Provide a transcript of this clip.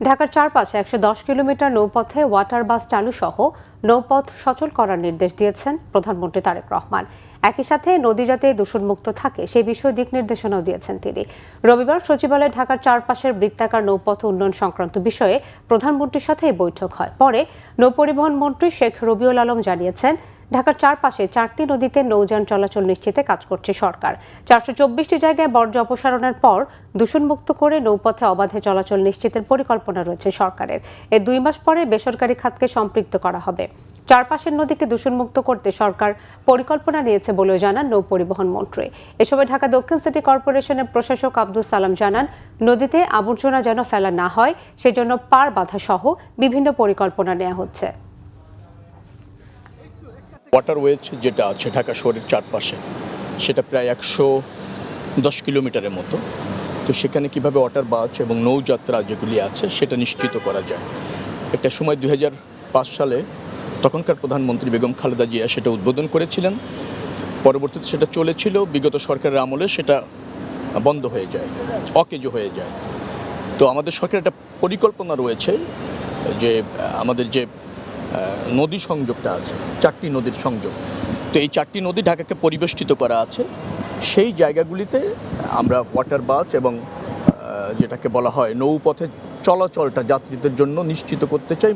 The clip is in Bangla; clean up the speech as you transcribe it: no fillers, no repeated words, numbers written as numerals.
ঢাকার চারপাশে ১১০ কিলোমিটার নৌপথে ওয়াটার বাস চালু সহ নৌপথ সচল করার নির্দেশ দিয়েছেন প্রধানমন্ত্রী তারেক রহমান। একই সাথে নদী যাতে দূষণমুক্ত থাকে সে বিষয়ে দিক নির্দেশনাও দিয়েছেন তিনি। রবিবার সচিবালয়ে ঢাকার চারপাশের বৃত্তাকার নৌপথ উন্নয়ন সংক্রান্ত বিষয়ে প্রধানমন্ত্রীর সাথে এই বৈঠক হয়। পরে নৌপরিবহন মন্ত্রী শেখ রবিউল আলম জানিয়েছেন, ঢাকার চারপাশে 4টি নদীতে নৌযান চলাচল নিশ্চিতে কাজ করছে সরকার। 424টি জায়গায় বর্জ্য অপসারণের পর দূষণমুক্ত করে নৌপথে অবাধে চলাচল নিশ্চিতের পরিকল্পনা রয়েছে সরকারের। এর 2 মাস পরে বেসরকারি খাতকে সম্পৃক্ত করা হবে। চারপাশের নদীকে দূষণমুক্ত করতে সরকার পরিকল্পনা নিয়েছে বলেও জানান নৌপরিবহন মন্ত্রী। এ সময় ঢাকা দক্ষিণ সিটি কর্পোরেশনের প্রশাসক আব্দুল সালাম জানান, নদীতে আবর্জনা যেন ফেলা না হয় সেজন্য পার বাধা সহ বিভিন্ন পরিকল্পনা নেওয়া হচ্ছে। ওয়াটারওয়েজ যেটা আছে ঢাকা শহরের চারপাশে, সেটা প্রায় 110 কিলোমিটারের মতো। তো সেখানে কিভাবে ওয়াটার বাস এবং নৌযাত্রা যেগুলি আছে সেটা নিশ্চিত করা যায়। একটা সময় 2005 সালে তখনকার প্রধানমন্ত্রী বেগম খালেদা জিয়া সেটা উদ্বোধন করেছিলেন। পরবর্তীতে সেটা চলেছিল, বিগত সরকারের আমলে সেটা বন্ধ হয়ে যায়, অকেজো হয়ে যায়। তো আমাদের সরকারের একটা পরিকল্পনা রয়েছে যে আমাদের যে নদী সংযোগটা আছে, 4টি নদীর সংযোগ, তো এই 4টি নদী ঢাকাকে পরিবেষ্টিত করা আছে। সেই জায়গাগুলিতে আমরা ওয়াটার বাস এবং যেটাকে বলা হয় নৌপথে চলাচলটা যাত্রীদের জন্য নিশ্চিত করতে চাই।